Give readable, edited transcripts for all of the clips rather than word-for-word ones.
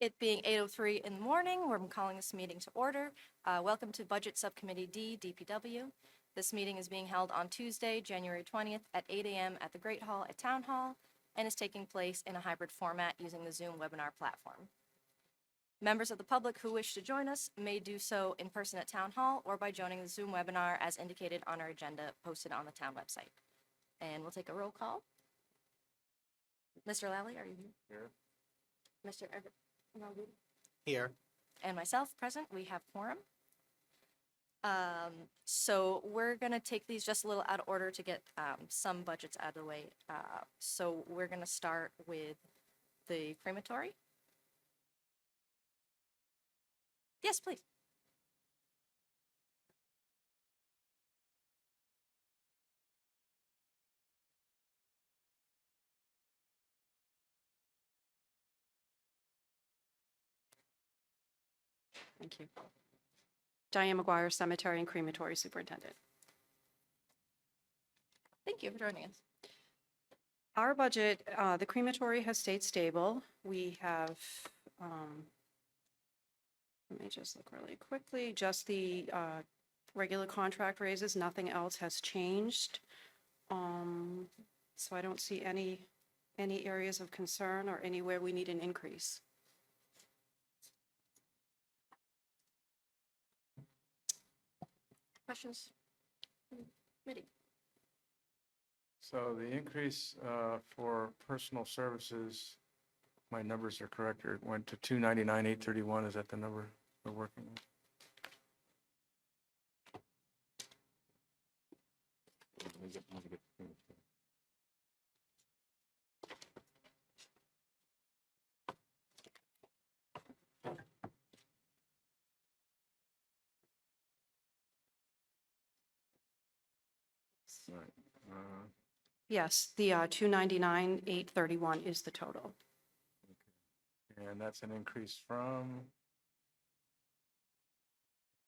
It being 8:03 in the morning, we're calling this meeting to order. Welcome to Budget Subcommittee D, DPW. This meeting is being held on Tuesday, January 20th at 8 a.m. at the Great Hall at Town Hall and is taking place in a hybrid format using the Zoom webinar platform. Members of the public who wish to join us may do so in person at Town Hall or by joining the Zoom webinar as indicated on our agenda posted on the town website. And we'll take a roll call. Mr. Lally, are you here? Mr. Everett? Here. And myself present, we have quorum. So we're gonna take these just a little out of order to get some budgets out of the way. So we're gonna start with the crematory. Yes, please. Thank you. Diane McGuire, Cemetery and Crematory Superintendent. Thank you for joining us. Our budget, the crematory has stayed stable. We have, let me just look really quickly, just the regular contract raises, nothing else has changed. So I don't see any areas of concern or anywhere we need an increase. Questions? Committee. So the increase for personal services, my numbers are correct, it went to 299,831. Is that the number we're working with? Right. Yes, the 299,831 is the total. And that's an increase from,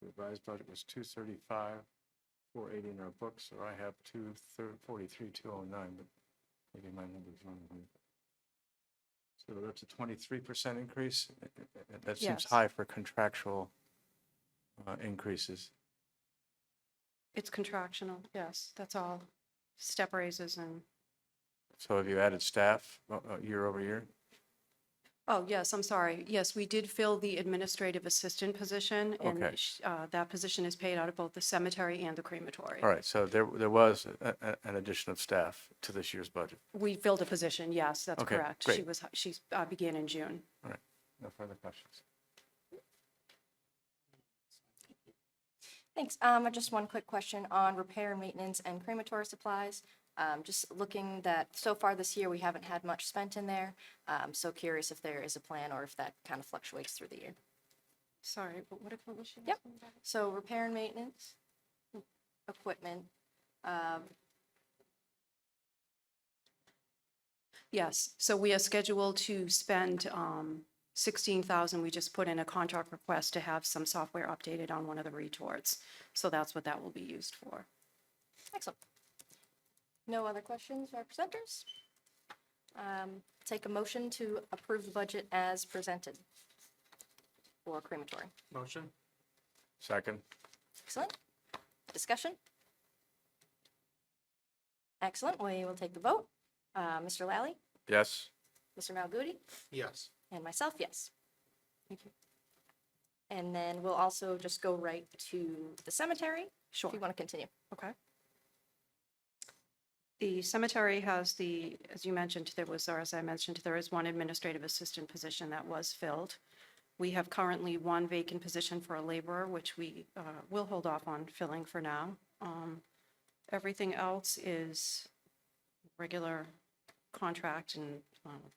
the revised budget was 235,480 in our book, so I have 243,209, but maybe my number's wrong here. So that's a 23% increase. That seems Yes. high for contractual increases. It's contractional, yes, that's all. Step raises and, So have you added staff year over year? oh, yes, I'm sorry. Yes, we did fill the administrative assistant position. And Okay. that position is paid out of both the cemetery and the crematory. All right, so there was an addition of staff to this year's budget. We filled a position, yes, that's Okay, correct. great. She began in June. All right, no further questions. Thanks. Just one quick question on repair, maintenance, and crematory supplies. Just looking that so far this year, we haven't had much spent in there. So curious if there is a plan or if that kind of fluctuates through the year. Sorry, but what was she Yep. asking about? So repair and maintenance, equipment, Yes, so we are scheduled to spend 16,000. We just put in a contract request to have some software updated on one of the retorts. So that's what that will be used for. excellent. No other questions or presenters? Take a motion to approve the budget as presented for crematory. Motion? Second? Excellent. Discussion? Excellent. We will take the vote. Mr. Lally, Yes? Mr. Malgoody, Yes. and myself, yes. Thank you. And then we'll also just go right to the cemetery, Sure. if you want to continue. Okay. The cemetery has the, as you mentioned, there was, or as I mentioned, there is one administrative assistant position that was filled. We have currently one vacant position for a laborer, which we will hold off on filling for now. Everything else is regular contract and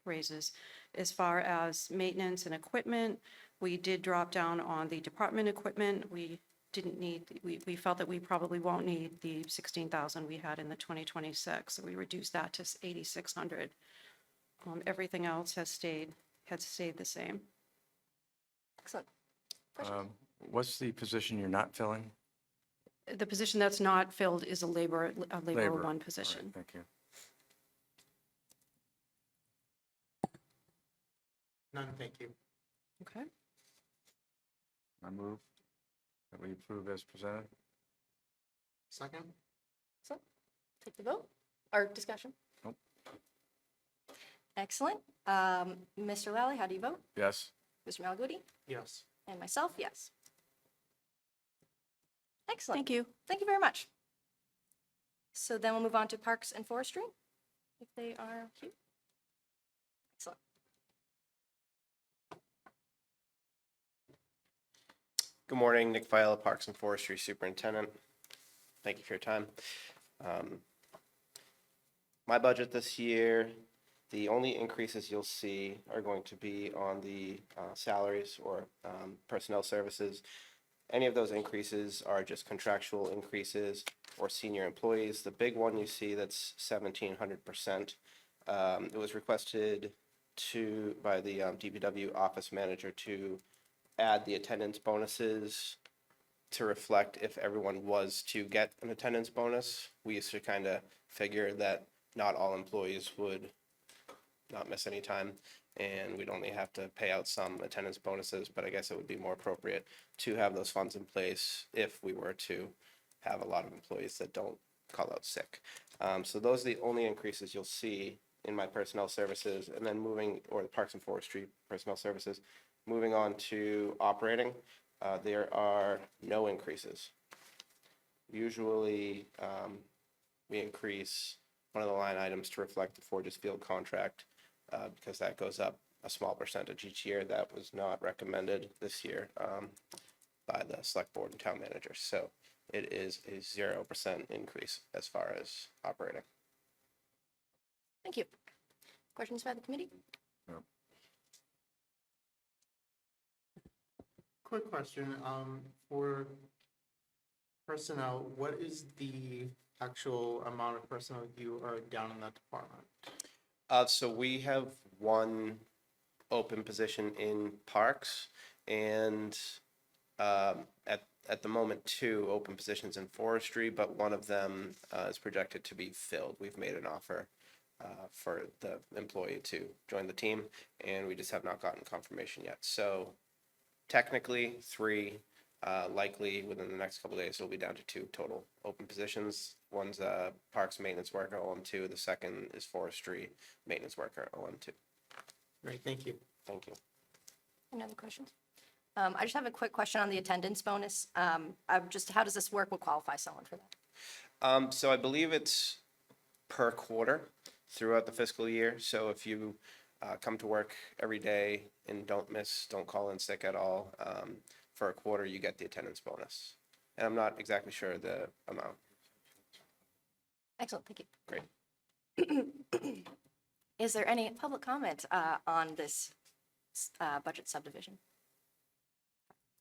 raises. As far as maintenance and equipment, we did drop down on the department equipment. We didn't need, we felt that we probably won't need the 16,000 we had in the 2026, so we reduced that to 8,600. Everything else had stayed the same. Excellent. Questions? What's the position you're not filling? The position that's not filled is a laborer Labor. one All right, position. thank you. None, thank you. Okay. I move that we approve as presented. Second? Excellent. Take the vote, or discussion. Nope. Excellent. Mr. Lally, how do you vote? Yes. Mr. Malaguti? Yes. And myself, yes. Excellent. Thank you. Thank you very much. So then we'll move on to Parks and Forestry, if they are here. Excellent. Good morning, Nick Viola, Parks and Forestry Superintendent. Thank you for your time. My budget this year, the only increases you'll see are going to be on the salaries or personnel services. Any of those increases are just contractual increases for senior employees. The big one you see that's 1,700%. It was requested by the DPW office manager to add the attendance bonuses to reflect if everyone was to get an attendance bonus. We used to kind of figure that not all employees would not miss any time, and we'd only have to pay out some attendance bonuses, but I guess it would be more appropriate to have those funds in place if we were to have a lot of employees that don't call out sick. So those are the only increases you'll see in my personnel services, and then or the Parks and Forestry personnel services. Moving on to operating, there are no increases. Usually, we increase one of the line items to reflect the Forges Field contract because that goes up a small percentage each year. That was not recommended this year by the select board and town manager. So it is a 0% increase as far as operating. Thank you. Questions by the committee? No. Quick question, for personnel, what is the actual amount of personnel you are down in that department? So we have one open position in parks and at the moment 2 open positions in forestry, but one of them is projected to be filled. We've made an offer for the employee to join the team, and we just have not gotten confirmation yet. So technically 3, likely within the next couple of days, it'll be down to 2 total open positions. One's a parks maintenance worker, OM2. The second is forestry maintenance worker, OM2. Great, thank you. Thank you. Any other questions? I just have a quick question on the attendance bonus. How does this work? Will qualify someone for that? So I believe it's per quarter throughout the fiscal year. So if you come to work every day and don't call in sick at all, for a quarter, you get the attendance bonus. And I'm not exactly sure the amount. Excellent, thank Great. you. Is there any public comment on this budget subdivision?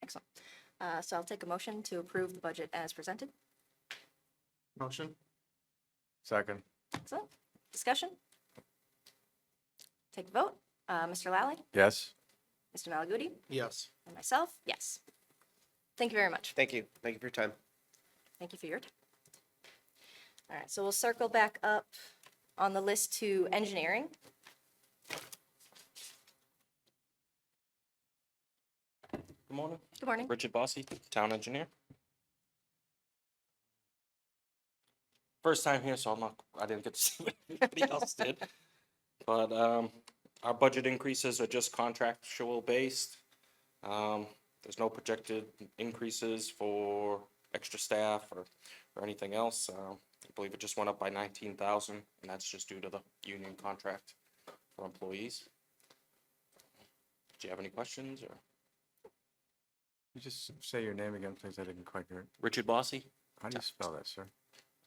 Excellent. So I'll take a motion to approve the budget as presented. Motion? Second. Excellent. Discussion? Take a vote. Mr. Lally? Yes. Mr. Malaguti? Yes. And myself? Yes. Thank you very much. Thank you. Thank you for your time. Thank you for your time. All right, so we'll circle back up on the list to engineering. Good morning, Good morning. Richard Bossy, Town Engineer. First time here, so I didn't get to see what everybody else did. But our budget increases are just contractual based. There's no projected increases for extra staff or anything else. I believe it just went up by 19,000, and that's just due to the union contract for employees. Do you have any questions or? You just say your name again, please. I didn't quite hear it. Richard Bossy, How do you spell that, sir?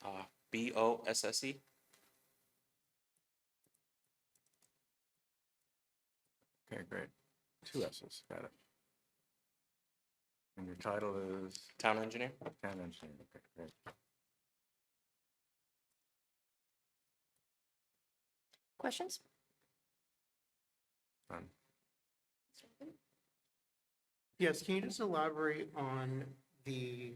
Bosse. Okay, great. 2 S's. Got it. And your title is Town Engineer. town engineer. Okay, great. Questions? Done. Yes, can you just elaborate on the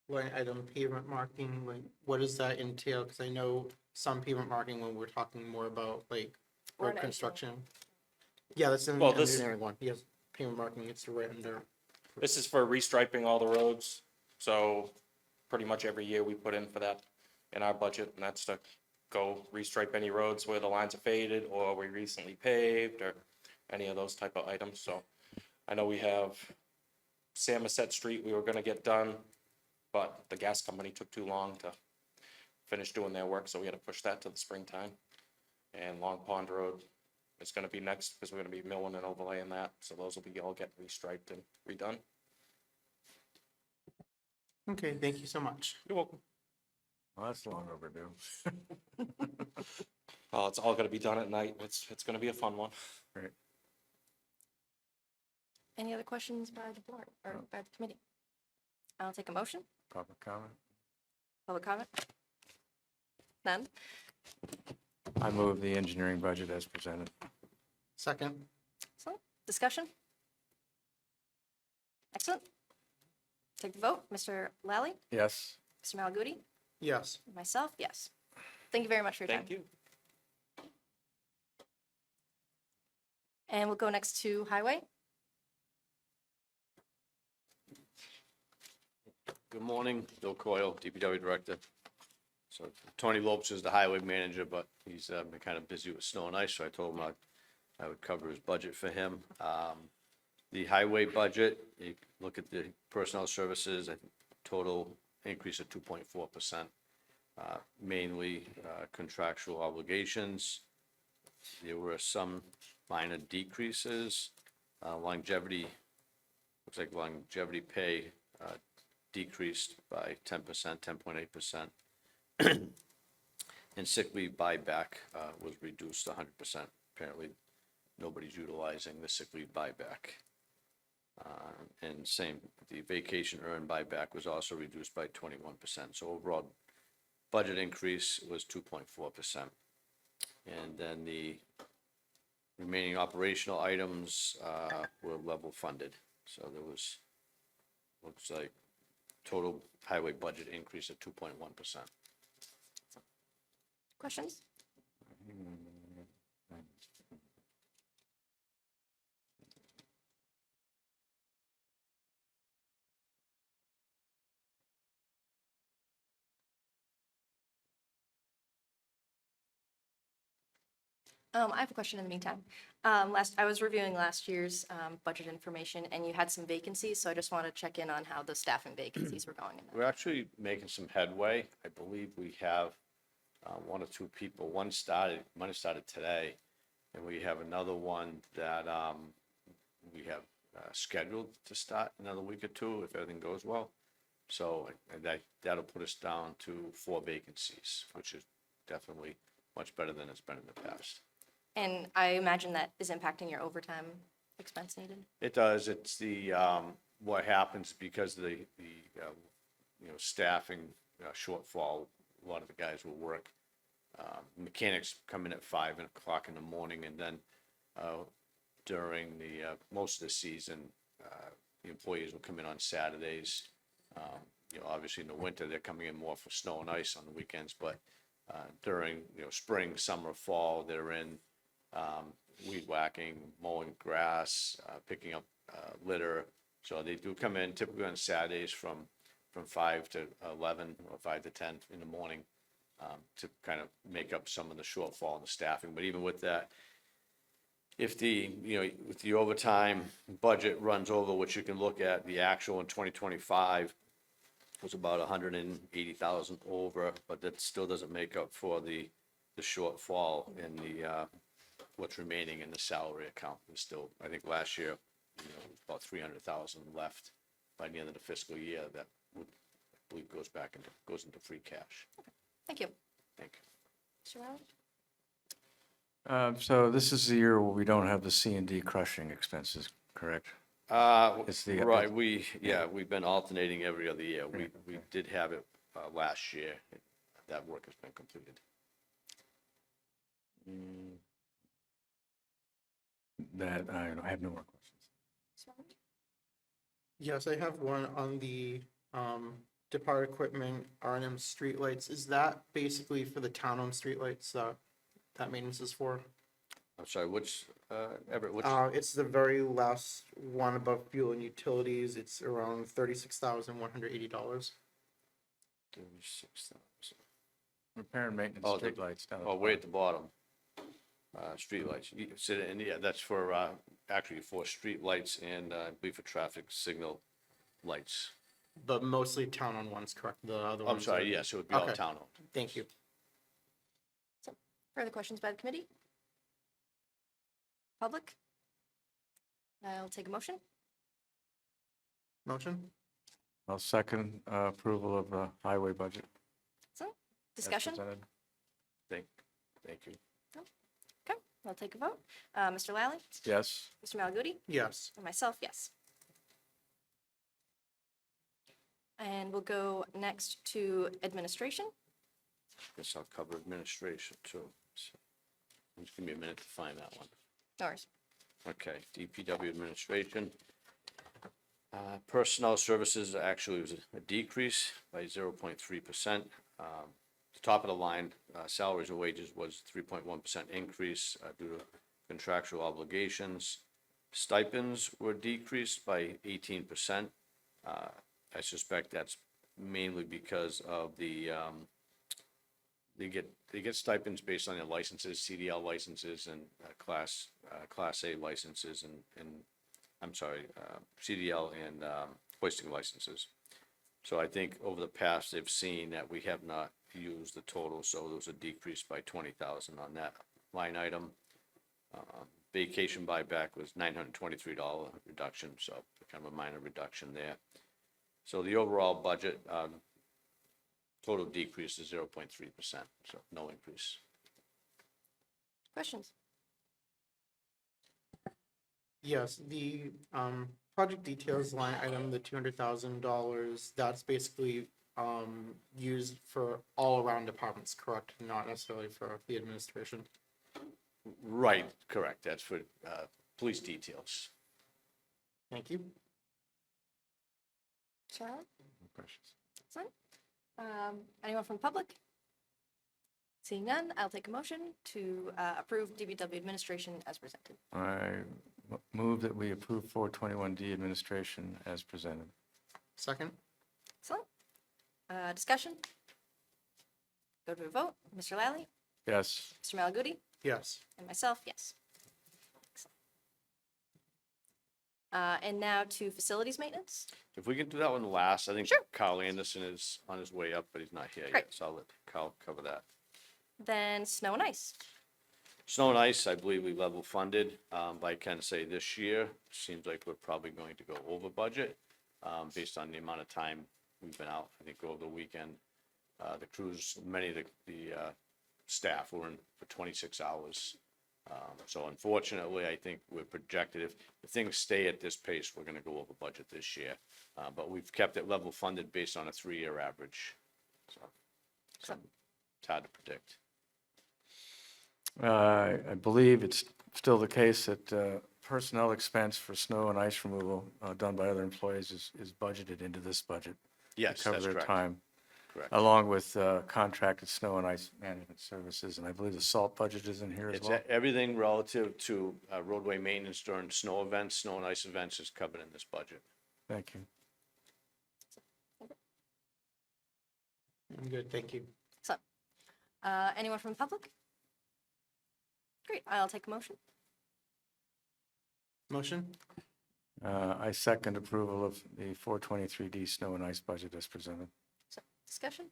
line item pavement marking, like, what does that entail? Because I know some pavement marking when we're talking more about like Or road an construction. Yeah, that's in Well, the this- engineering one, yes. pavement marking needs to write under? This is for restriping all the roads, so pretty much every year we put in for that in our budget, and that's to go restripe any roads where the lines are faded, or we recently paved, or any of those type of items, so. I know we have Samoset Street we were gonna get done, but the gas company took too long to finish doing their work, so we had to push that to the springtime. And Long Pond Road is gonna be next, because we're gonna be milling and overlaying that, so those will be all get restriped and redone. Okay, thank you so much. You're welcome. Well, that's long overdue. Oh, it's all gonna be done at night, it's gonna be a fun one. Great. Any other questions by the board or No. by the committee? I'll take a motion. Public comment? Public comment? None? I move the engineering budget as presented. Second, Excellent. Discussion? Excellent. Take the vote. Mr. Lally? Yes. Mr. Malaguti? yes. Myself, yes. Thank you very much for your time. Thank you. And we'll go next to Highway. Good morning, Bill Coyle, DPW Director. So Tony Lopes is the highway manager, but he's been kind of busy with snow and ice, so I told him I would cover his budget for him. The highway budget, you look at the personnel services, I think total increase of 2.4%. Mainly contractual obligations. There were some minor decreases. Longevity, looks like longevity pay decreased by 10%, 10.8%. And sick leave buyback was reduced to 100%. Apparently, nobody's utilizing the sick leave buyback. And same, the vacation earned buyback was also reduced by 21%. So overall, budget increase was 2.4%. And then the remaining operational items were level funded. So there was, looks like, total highway budget increase of 2.1%. Questions? I have a question in the meantime. I was reviewing last year's budget information, and you had some vacancies, so I just want to check in on how the staffing vacancies were going in that. We're actually making some headway. I believe we have one or two people. One might have started today, and we have another one that we have scheduled to start another week or two if everything goes well. So that'll put us down to 4 vacancies, which is definitely much better than it's been in the past. And I imagine that is impacting your overtime expense needed? It does. It's the, what happens because of the staffing shortfall. A lot of the guys will work. Mechanics come in at 5 o'clock in the morning, and then during the most of the season, the employees will come in on Saturdays. Obviously in the winter, they're coming in more for snow and ice on the weekends, but during, spring, summer, fall, they're in weed whacking, mowing grass, picking up litter. So they do come in typically on Saturdays from 5 to 11 or 5 to 10 in the morning to kind of make up some of the shortfall in the staffing. But even with that, if with the overtime budget runs over, which you can look at, the actual in 2025 was about 180,000 over, but that still doesn't make up for the shortfall in the what's remaining in the salary account. There's still, I think last year, about 300,000 left by the end of the fiscal year that would, I believe, goes into free cash. Thank you. Thank you. Mr. Riley? So this is the year where we don't have the C and D crushing expenses, correct? It's the- Right, we've been alternating every other year. We did have it last year. That work has been completed. That, I have no more questions. Mr. Riley? Yes, I have one on the depart equipment, R&M streetlights. Is that basically for the town-owned streetlights that maintenance is for? I'm sorry, which, Everett, which, It's the very last one above fuel and utilities. It's around $36,180. 36,000. Repair and maintenance, Oh, the- streetlights down. Oh, way at the bottom. Streetlights. And yeah, that's for, actually for streetlights and, I believe for traffic signal lights. But mostly town-owned ones, correct? The other I'm ones sorry, are- yes, it would be all Okay. town-owned. Thank you. Further questions by the committee? Public? I'll take a motion. Motion? I'll second approval of the highway budget. So, as discussion? presented. Thank you. Okay, I'll take a vote. Mr. Lally? Yes. Mr. Malaguti? Yes. And myself, yes. And we'll go next to administration. Guess I'll cover administration too. So, just give me a minute to find that one. No worries. Okay, DPW administration. Personnel services actually was a decrease by 0.3%. The top of the line, salaries and wages was 3.1% increase due to contractual obligations. Stipends were decreased by 18%. I suspect that's mainly because of the, they get stipends based on their licenses, CDL licenses and Class A licenses and I'm sorry, CDL and hoisting licenses. So I think over the past, they've seen that we have not used the total, so there was a decrease by 20,000 on that line item. Vacation buyback was $923 reduction, so kind of a minor reduction there. So the overall budget, total decrease is 0.3%, so no increase. Questions? Yes, the project details line item, the $200,000, that's basically used for all around departments, correct? Not necessarily for the administration. Right, correct, that's for police details. Thank you. Charlie? No questions. Excellent. Anyone from the public? Seeing none, I'll take a motion to approve DBW administration as presented. I move that we approve 421D administration as presented. Second? Excellent. Discussion? Go to a vote. Mr. Lally? Yes. Mr. Malaguti? Yes. And myself, yes. And now to facilities maintenance. If we can do that one last, I think Sure. Kyle Anderson is on his way up, but he's not here Great. yet, so I'll let Kyle cover that. Then snow and ice. Snow and ice, I believe we level funded, but I can say this year, seems like we're probably going to go over budget, based on the amount of time we've been out, I think over the weekend. The crews, many of the staff were in for 26 hours. So unfortunately, I think we're projected, if things stay at this pace, we're gonna go over budget this year. But we've kept it level funded based on a 3-year average, so it's hard to predict. I believe it's still the case that personnel expense for snow and ice removal done by other employees is budgeted into this budget. to Yes, cover that's their correct. time, Correct. along with contracted snow and ice management services. And I believe the salt budget is in here as It's well. everything relative to roadway maintenance during snow events, snow and ice events is covered in this budget. Thank you. I'm good, thank you. Anyone from the public? Great, I'll take a motion. Motion? I second approval of the 423D snow and ice budget as presented. Discussion?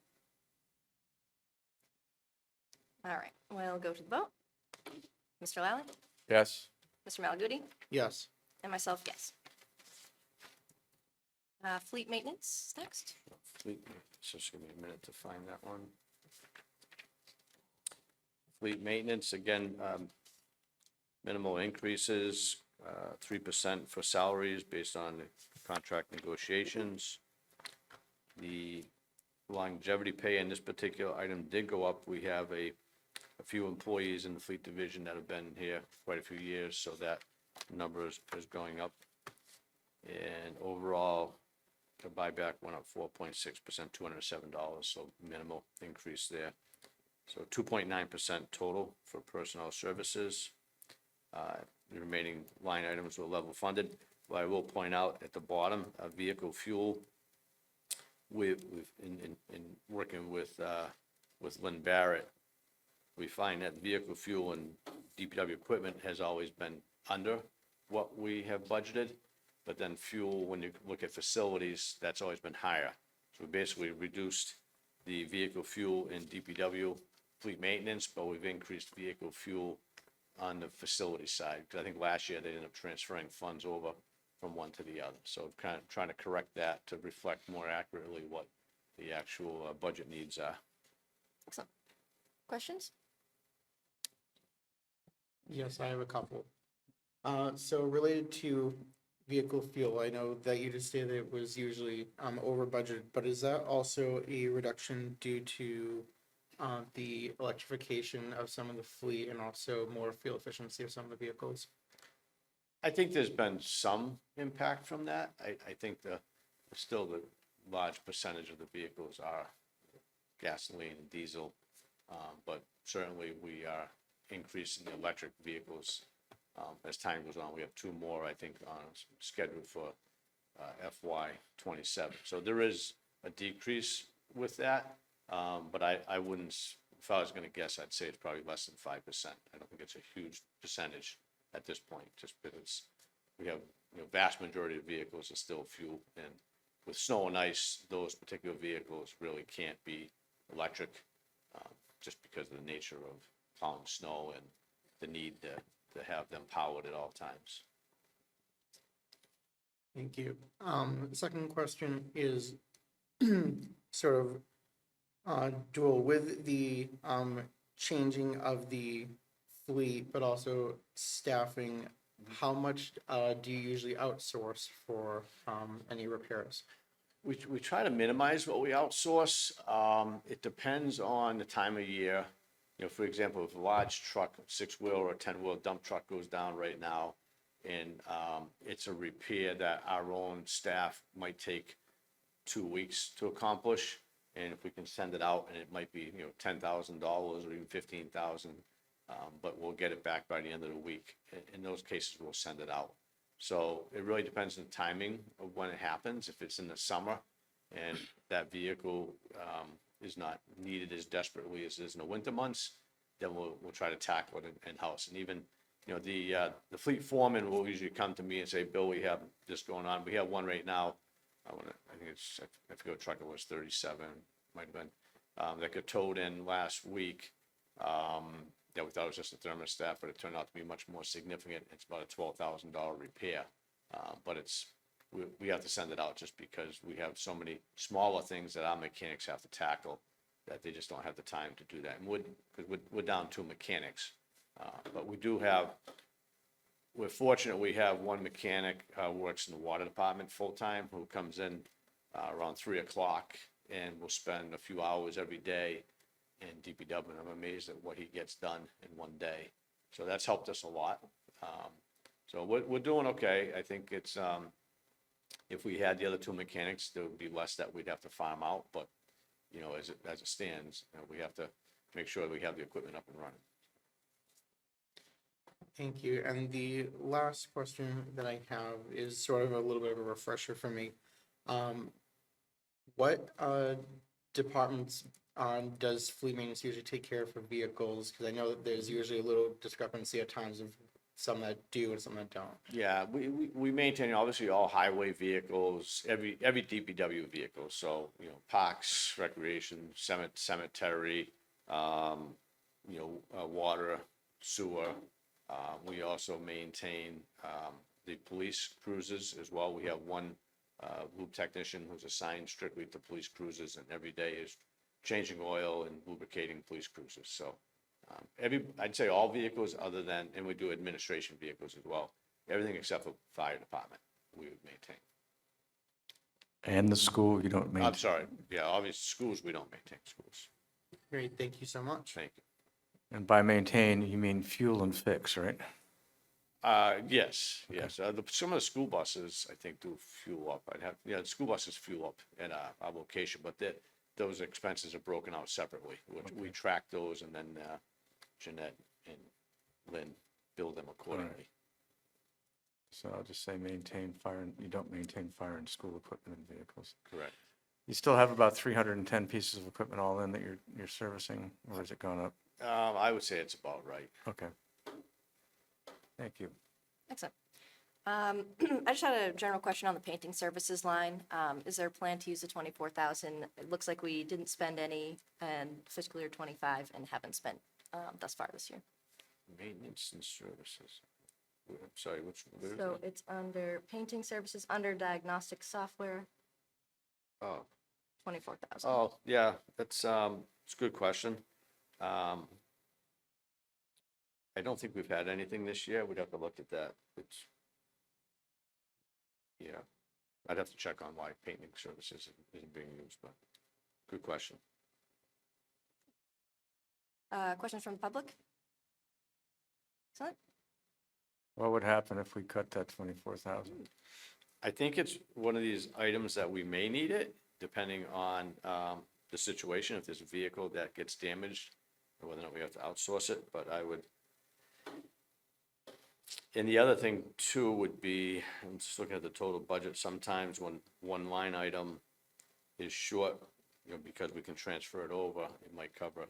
All right, we'll go to the vote. Mr. Lally? Yes. Mr. Malaguti? Yes. And myself, yes. Fleet maintenance is next. Fleet, so just give me a minute to find that one. Fleet maintenance, again, minimal increases, 3% for salaries based on contract negotiations. The longevity pay in this particular item did go up. We have a few employees in the fleet division that have been here quite a few years, so that number is going up. And overall, the buyback went up 4.6%, $207, so minimal increase there. So 2.9% total for personnel services. the remaining line items were level funded. But I will point out at the bottom, vehicle fuel, we've in working with Lynn Barrett, we find that vehicle fuel and DPW equipment has always been under what we have budgeted. But then fuel, when you look at facilities, that's always been higher. So we basically reduced the vehicle fuel in DPW fleet maintenance, but we've increased vehicle fuel on the facility side. Because I think last year they ended up transferring funds over from one to the other. So kind of trying to correct that to reflect more accurately what the actual budget needs are. Excellent. Questions? Yes, I have a couple. So related to vehicle fuel, I know that you just stated it was usually over budgeted, but is that also a reduction due to the electrification of some of the fleet and also more fuel efficiency of some of the vehicles? I think there's been some impact from that. I think still the large percentage of the vehicles are gasoline and diesel. But certainly we are increasing the electric vehicles as time goes on. We have 2 more, I think, scheduled for FY '27. So there is a decrease with that. But I wouldn't, if I was going to guess, I'd say it's probably less than 5%. I don't think it's a huge percentage at this point, just because we have, vast majority of vehicles are still fuel. And with snow and ice, those particular vehicles really can't be electric, just because of the nature of plowing snow and the need to have them powered at all times. Thank you. The second question is sort of dual with the changing of the fleet, but also staffing. How much do you usually outsource for any repairs? We try to minimize what we outsource. It depends on the time of year. For example, if a large truck, 6-wheel or 10-wheel dump truck goes down right now, and it's a repair that our own staff might take 2 weeks to accomplish, and if we can send it out, and it might be $10,000 or even $15,000, but we'll get it back by the end of the week. In those cases, we'll send it out. So it really depends on the timing of when it happens. If it's in the summer and that vehicle is not needed as desperately as it is in the winter months, then we'll try to tackle it in-house. And even, the fleet foreman will usually come to me and say, Bill, we have this going on. We have one right now. I forget what truck it was, 37, might have been, that got towed in last week. That we thought it was just a thermostat, but it turned out to be much more significant. It's about a $12,000 repair. But we have to send it out just because we have so many smaller things that our mechanics have to tackle that they just don't have the time to do that. And because we're down 2 mechanics. But we're fortunate we have one mechanic works in the water department full-time who comes in around 3 o'clock and will spend a few hours every day in DPW, and I'm amazed at what he gets done in one day. So that's helped us a lot. So we're doing okay. I think it's, if we had the other 2 mechanics, there would be less that we'd have to farm out, but, as it stands, we have to make sure we have the equipment up and running. Thank you. And the last question that I have is sort of a little bit of a refresher for me. What departments does fleet maintenance usually take care of for vehicles? Because I know that there's usually a little discrepancy at times of some that do and some that don't. Yeah, we maintain obviously all highway vehicles, every DPW vehicle. So, parks, recreation, cemetery, water, sewer. We also maintain the police cruises as well. We have one lube technician who's assigned strictly to police cruises, and every day is changing oil and lubricating police cruisers. So I'd say all vehicles other than, and we do administration vehicles as well. Everything except for fire department, we would maintain. And the school, you don't I'm maintain? sorry, yeah, obviously schools, we don't maintain schools. Great, thank you so much. Thank you. And by maintain, you mean fuel and fix, right? Yes. Some of the school buses, I think, do fuel up. The school buses fuel up at our location, but those expenses are broken out separately. We track those, and then Jeanette and Lynn bill them accordingly. So I'll just say maintain fire, you don't maintain fire and school equipment and vehicles. Correct. You still have about 310 pieces of equipment all in that you're servicing, or has it gone up? I would say it's about right. Okay. Thank you. Excellent. I just had a general question on the painting services line. Is there a plan to use the 24,000? It looks like we didn't spend any in fiscal year 25 and haven't spent thus far this year. Maintenance and services. I'm sorry, where is So it? it's under painting services, under diagnostic software, Oh, 24,000. oh, yeah, it's a good question. I don't think we've had anything this year. We'd have to look at that. Yeah, I'd have to check on why painting services isn't being used, but good question. Questions from the public? Excellent. What would happen if we cut that 24,000? I think it's one of these items that we may need it, depending on the situation, if there's a vehicle that gets damaged, or whether or not we have to outsource it, but I would. And the other thing too would be, I'm just looking at the total budget, sometimes when one line item is short, because we can transfer it over, it might cover,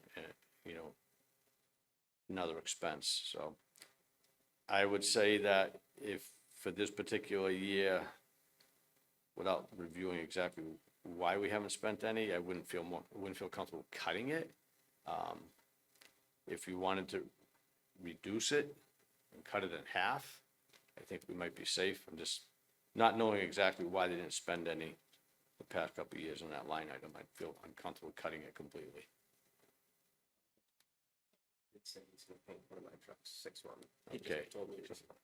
another expense, so. I would say that if, for this particular year, without reviewing exactly why we haven't spent any, I wouldn't feel comfortable cutting it. If you wanted to reduce it and cut it in half, I think we might be safe. I'm just not knowing exactly why they didn't spend any the past couple of years on that line item. I'd feel uncomfortable cutting it completely. Okay.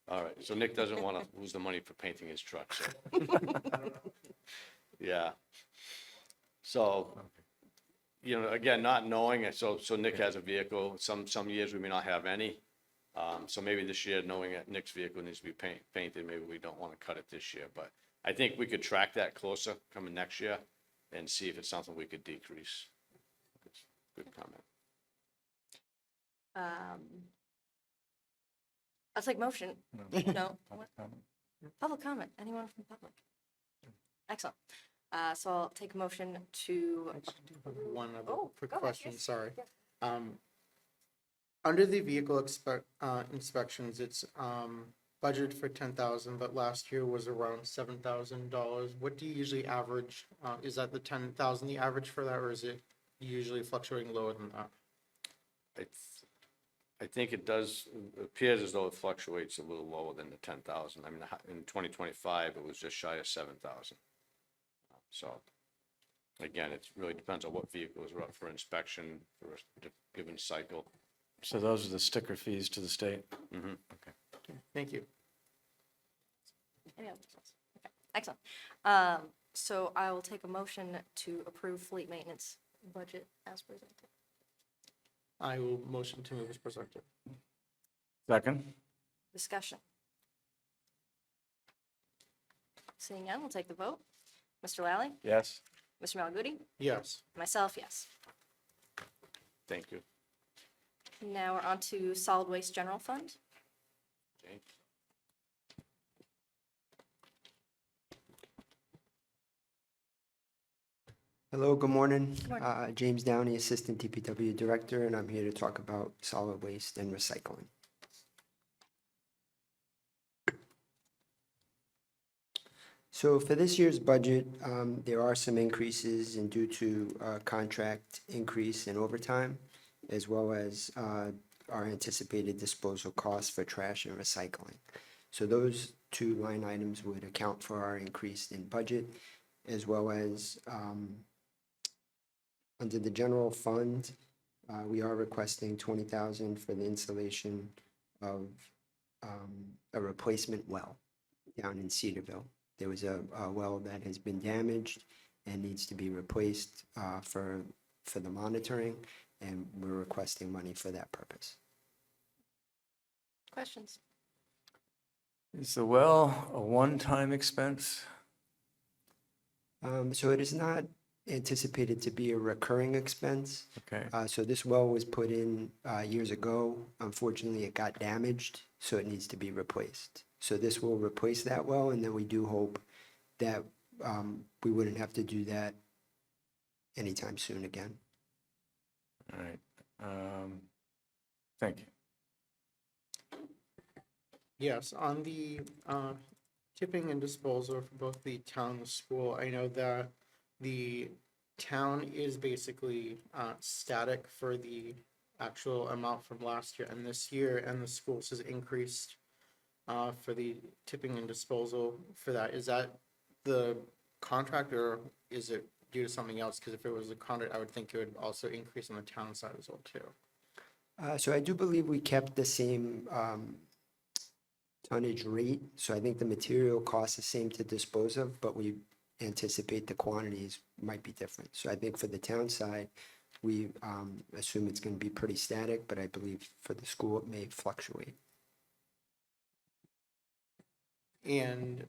All right, so Nick doesn't want to lose the money for painting his truck, so. Yeah. So, again, not knowing, so Nick has a vehicle, some years we may not have any. So maybe this year, knowing that Nick's vehicle needs to be painted, maybe we don't want to cut it this year, but I think we could track that closer coming next year and see if it's something we could decrease. Good comment. I'll take motion. No? Public comment? Public comment. Anyone from the public? Excellent. So I'll take a motion to, One other Oh, quick go ahead, question, yes, sorry. yes. Under the vehicle inspections, it's budgeted for 10,000, but last year was around $7,000. What do you usually average? Is that the 10,000 the average for that, or is it usually fluctuating lower than that? I think it does, appears as though it fluctuates a little lower than the 10,000. I mean, in 2025, it was just shy of 7,000. So, again, it really depends on what vehicles are up for inspection for a given cycle. So those are the sticker fees to the state? Mhm. Okay. Okay, thank you. any other questions? Okay, excellent. So I will take a motion to approve fleet maintenance budget as presented. I will motion to move as presented. Second? Discussion. Seeing none, we'll take the vote. Mr. Lally? Yes. Mr. Malaguti? Yes. Myself, yes. Thank you. Now we're on to solid waste general fund. Okay. Hello, good morning. Good morning. James Downey, Assistant DPW Director, and I'm here to talk about solid waste and recycling. So for this year's budget, there are some increases and due to contract increase in overtime, as well as our anticipated disposal costs for trash and recycling. So those two line items would account for our increase in budget, as well as under the general fund, we are requesting 20,000 for the installation of a replacement well down in Cedarville. There was a well that has been damaged and needs to be replaced for the monitoring, and we're requesting money for that purpose. Questions? Is the well a one-time expense? So it is not anticipated to be a recurring expense. Okay. So this well was put in years ago. Unfortunately, it got damaged, so it needs to be replaced. So this will replace that well, and then we do hope that we wouldn't have to do that anytime soon again. All right. Thank you. Yes, on the tipping and disposal for both the town and the school, I know that the town is basically static for the actual amount from last year and this year, and the schools has increased for the tipping and disposal for that. Is that the contract, or is it due to something else? Because if it was a contract, I would think it would also increase on the town side as well too. So I do believe we kept the same tonnage rate, so I think the material costs the same to dispose of, but we anticipate the quantities might be different. So I think for the town side, we assume it's going to be pretty static, but I believe for the school, it may fluctuate. And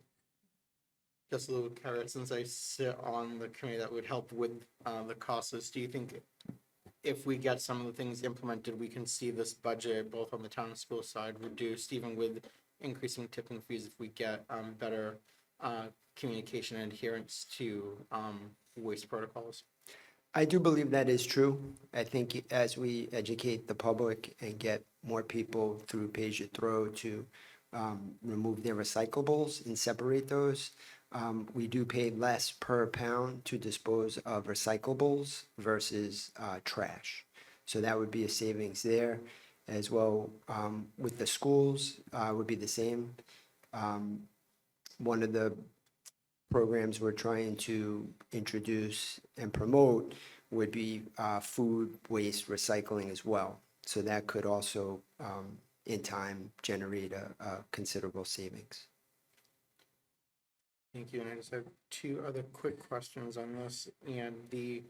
just a little carrot, since I sit on the committee that would help with the costs, do you think if we get some of the things implemented, we can see this budget, both on the town and school side, reduced, even with increasing tipping fees, if we get better communication and adherence to waste protocols? I do believe that is true. I think as we educate the public and get more people through Pay As You Throw to remove their recyclables and separate those, we do pay less per pound to dispose of recyclables versus trash. So that would be a savings there as well. With the schools, would be the same. One of the programs we're trying to introduce and promote would be food waste recycling as well. So that could also, in time, generate a considerable savings. Thank you, and I just have two other quick questions on this, and the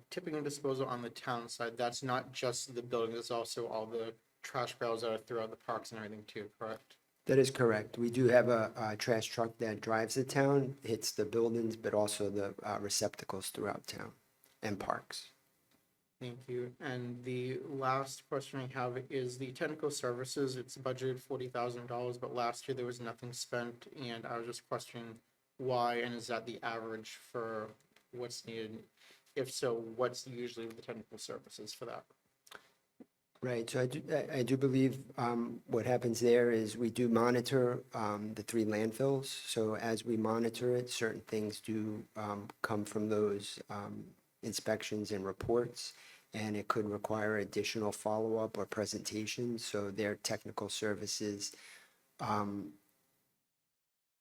tipping and disposal on the town side, that's not just the buildings, it's also all the trash barrels that are throughout the parks and everything too, correct? That is correct. We do have a trash truck that drives the town, hits the buildings, but also the receptacles throughout town and parks. Thank you. And the last question I have is the technical services. It's budgeted $40,000, but last year there was nothing spent, and I was just questioning why, and is that the average for what's needed? If so, what's usually the technical services for that? Right, so I do believe what happens there is we do monitor the 3 landfills. So as we monitor it, certain things do come from those inspections and reports, and it could require additional follow-up or presentations. So their technical services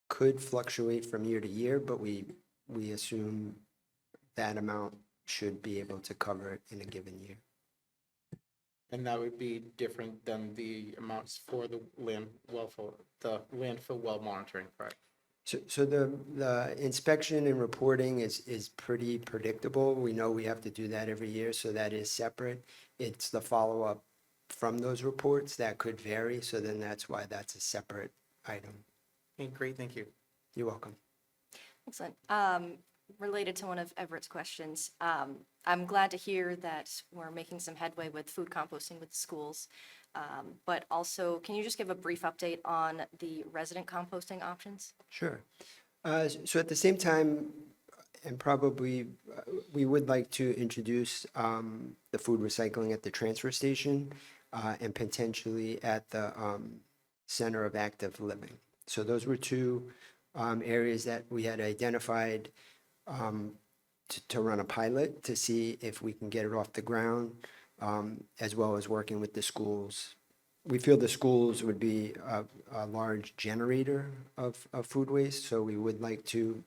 could fluctuate from year to year, but we assume that amount should be able to cover it in a given year. And that would be different than the amounts for the landfill well monitoring, correct? So the inspection and reporting is pretty predictable. We know we have to do that every year, so that is separate. It's the follow-up from those reports that could vary, so then that's why that's a separate item. Okay, great, thank you. You're welcome. Excellent. Related to one of Everett's questions, I'm glad to hear that we're making some headway with food composting with schools. But also, can you just give a brief update on the resident composting options? Sure. So at the same time, and probably we would like to introduce the food recycling at the transfer station and potentially at the Center of Active Living. So those were two areas that we had identified to run a pilot to see if we can get it off the ground, as well as working with the schools. We feel the schools would be a large generator of food waste, so we would like to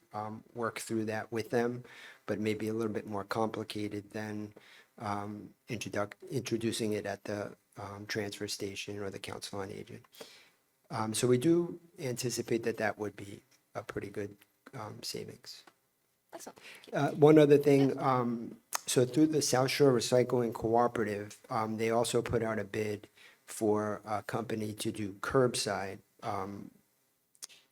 work through that with them, but maybe a little bit more complicated than introducing it at the transfer station or the Council on Aging. So we do anticipate that would be a pretty good savings. Excellent. Thank you. One other thing, so through the South Shore Recycling Cooperative, they also put out a bid for a company to do curbside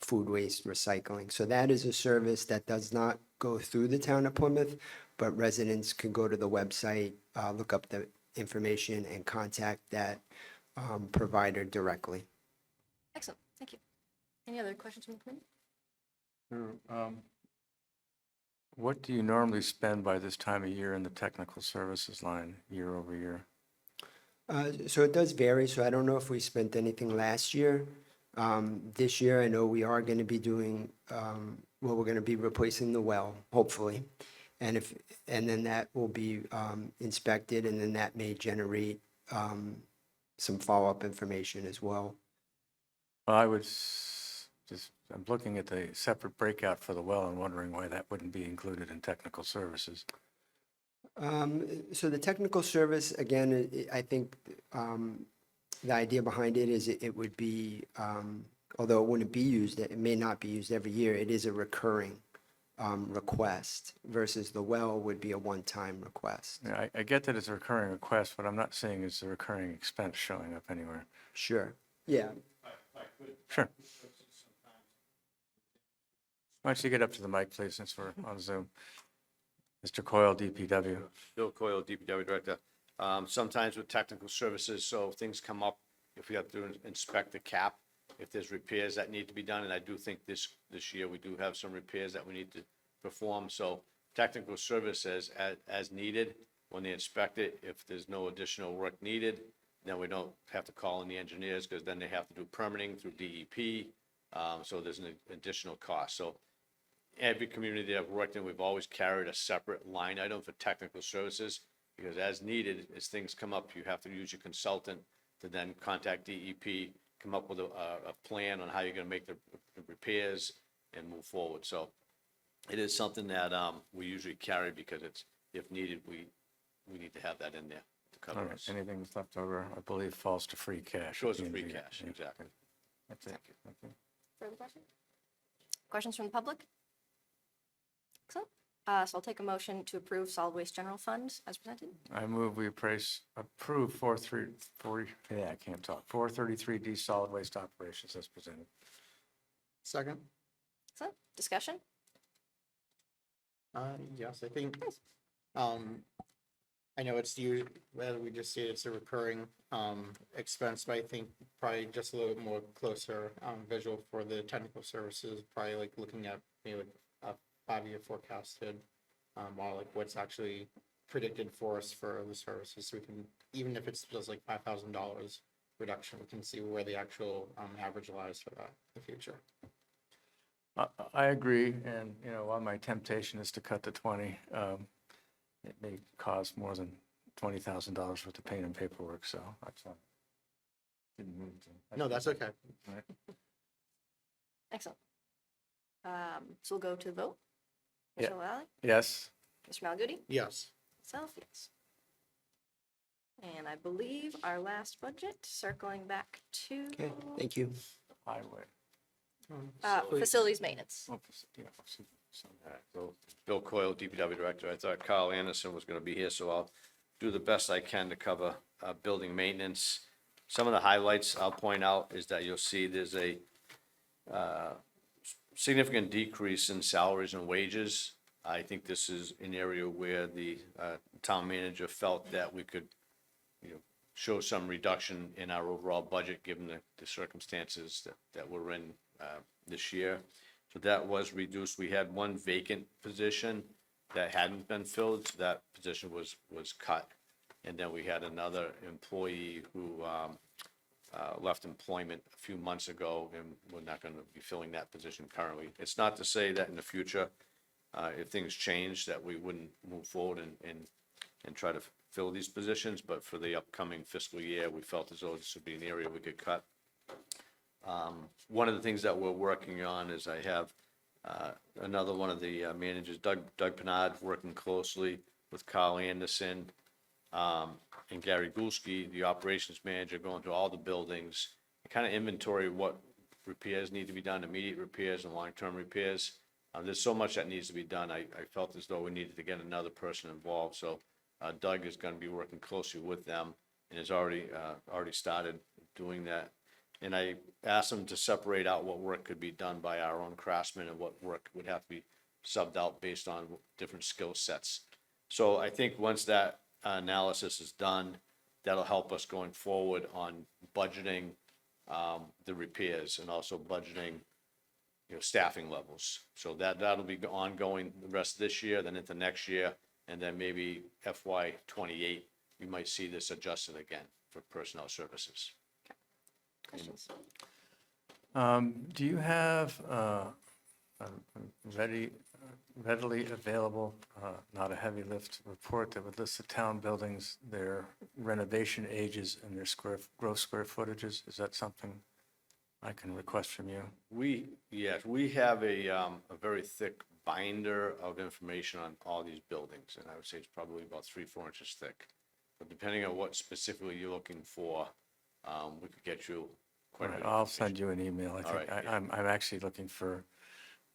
food waste recycling. So that is a service that does not go through the town of Plymouth, but residents can go to the website, look up the information, and contact that provider directly. Excellent. Thank you. Any other questions from the committee? What do you normally spend by this time of year in the technical services line, year over year? So it does vary, so I don't know if we spent anything last year. This year, I know we are going to be doing, well, we're going to be replacing the well, hopefully. And then that will be inspected, and then that may generate some follow-up information as well. Well, I would I'm looking at the separate breakout for the well and wondering why that wouldn't be included in technical services. So the technical service, again, I think the idea behind it is it would be, although it wouldn't be used, it may not be used every year, it is a recurring request versus the well would be a one-time request. Yeah, I get that it's a recurring request, but I'm not seeing it's a recurring expense showing up anywhere. Sure, yeah. Sure. Why don't you get up to the mic, please, since we're on Zoom? Mr. Coyle, DPW. Bill Coyle, DPW Director. Sometimes with technical services, so things come up, if we have to inspect the cap, if there's repairs that need to be done, and I do think this year we do have some repairs that we need to perform, so technical services as needed, when they inspect it, if there's no additional work needed, then we don't have to call in the engineers, because then they have to do permitting through DEP, so there's an additional cost. So every community that I've worked in, we've always carried a separate line item for technical services, because as needed, as things come up, you have to use your consultant to then contact DEP, come up with a plan on how you're gonna make the repairs and move forward. So it is something that we usually carry, because it's, if needed, we need to have that in there to All cover right, us. anything that's left over, I believe, falls to free cash. at Goes the to end of free the year. cash, Yeah, exactly. That's it. Thank you. Further questions? Questions from the public? Excellent. So I'll take a motion to approve solid waste general fund as presented. I move we approve 433D solid waste operations as presented. Second? Excellent. Discussion? Yes, I think, I know it's well, we just see it's a recurring, expense, but I think probably just a little bit more closer, visual for the technical services, probably like looking at maybe like a 5-year forecasted, or like what's actually predicted for us for the services, so we can, even if it's just like $5,000 reduction, we can see where the actual, average lies for that in the future. I agree, and, you know, while my temptation is to cut to 20, it may cost more than $20,000 worth of paint and paperwork, so that's why. Didn't move to. No, that's okay. All right. Excellent. So we'll go to the vote. Yeah. Mr. Lally, Yes, Mr. Malaguti, Yes. myself, yes. And I believe our last budget, circling back to Okay, thank you. highway. facilities maintenance. Oh, yeah, All right, so Bill Coyle, DPW Director. I thought Carl Anderson was gonna be here, so I'll do the best I can to cover, building maintenance. Some of the highlights I'll point out is that you'll see there's a, significant decrease in salaries and wages. I think this is an area where the, town manager felt that we could, show some reduction in our overall budget, given the circumstances that we're in, this year. So that was reduced. We had one vacant position that hadn't been filled. So that position was cut. And then we had another employee who left employment a few months ago, and we're not going to be filling that position currently. It's not to say that in the future, if things change, that we wouldn't move forward and try to fill these positions, but for the upcoming fiscal year, we felt as though this would be an area we could cut. One of the things that we're working on is I have another one of the managers, Doug Pinard, working closely with Carl Anderson and Gary Gulski, the operations manager, going to all the buildings, kind of inventory what repairs need to be done, immediate repairs and long-term repairs. There's so much that needs to be done. I felt as though we needed to get another person involved. So Doug is going to be working closely with them and has already started doing that. And I asked him to separate out what work could be done by our own craftsmen and what work would have to be subbed out based on different skill sets. So I think once that analysis is done, that'll help us going forward on budgeting the repairs and also budgeting staffing levels. So that'll be ongoing the rest of this year, then into next year, and then maybe FY '28, you might see this adjusted again for personnel services. Questions? Do you have a readily available, not a heavy lift report that would list the town buildings, their renovation ages, and their gross square footages? Is that something I can request from you? Yes, we have a very thick binder of information on all these buildings, and I would say it's probably about 3-4 inches thick. But depending on what specifically you're looking for, we could get you All quite a right, bit of I'll information. send you an email. I All think right, I'm actually looking for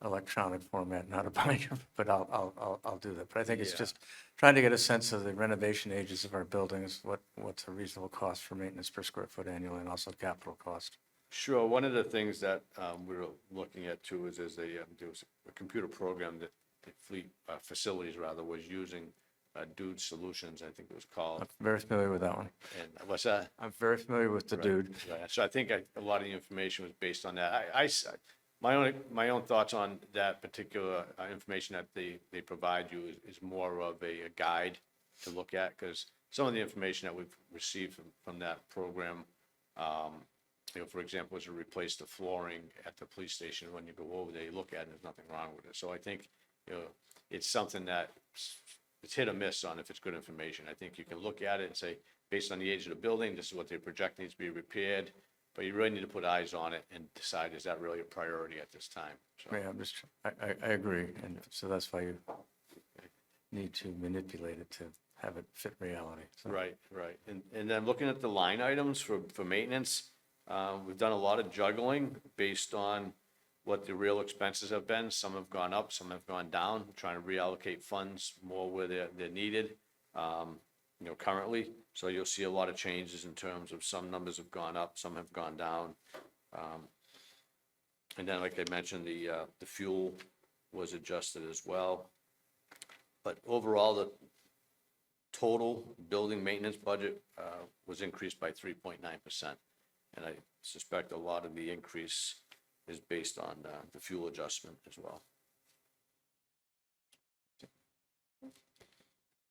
electronic format, not a binder, but I'll do that. But I think it's Yeah. just trying to get a sense of the renovation ages of our buildings, what's a reasonable cost for maintenance per square foot annually, and also capital cost. Sure, one of the things that we were looking at too is there was a computer program that the fleet facilities rather was using, Dude Solutions, I think it was called. I'm very familiar with that one. And what's that? I'm very familiar with the Right, dude. right. So I think a lot of the information was based on that. My own thoughts on that particular information that they provide you is more of a guide to look at, because some of the information that we've received from that program, for example, is to replace the flooring at the police station. When you go over there, you look at it, there's nothing wrong with it. So I think, it's something that it's hit or miss on if it's good information. I think you can look at it and say, based on the age of the building, this is what they project needs to be repaired. But you really need to put eyes on it and decide, is that really a priority at this time? So, Yeah, I agree, and so that's why you need to manipulate it to have it fit reality. So. right. And then looking at the line items for maintenance, we've done a lot of juggling based on what the real expenses have been. Some have gone up, some have gone down. We're trying to reallocate funds more where they're needed, currently. So you'll see a lot of changes in terms of some numbers have gone up, some have gone down. And then, like I mentioned, the fuel was adjusted as well. But overall, the total building maintenance budget was increased by 3.9%. And I suspect a lot of the increase is based on the fuel adjustment as well.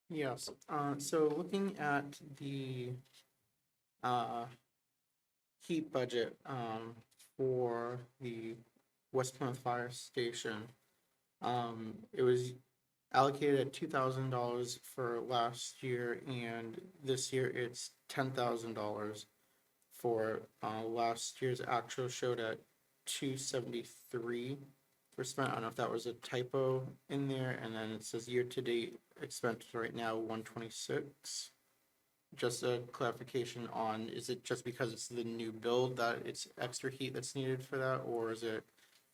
Yes, so looking at the heat budget for the West Plymouth Fire Station, it was allocated at $2,000 for last year, and this year it's $10,000 for last year's actual showed at 273 for spent. I don't know if that was a typo in there, and then it says year-to-date expense right now 126. Just a clarification on, is it just because it's the new build that it's extra heat that's needed for that, or is it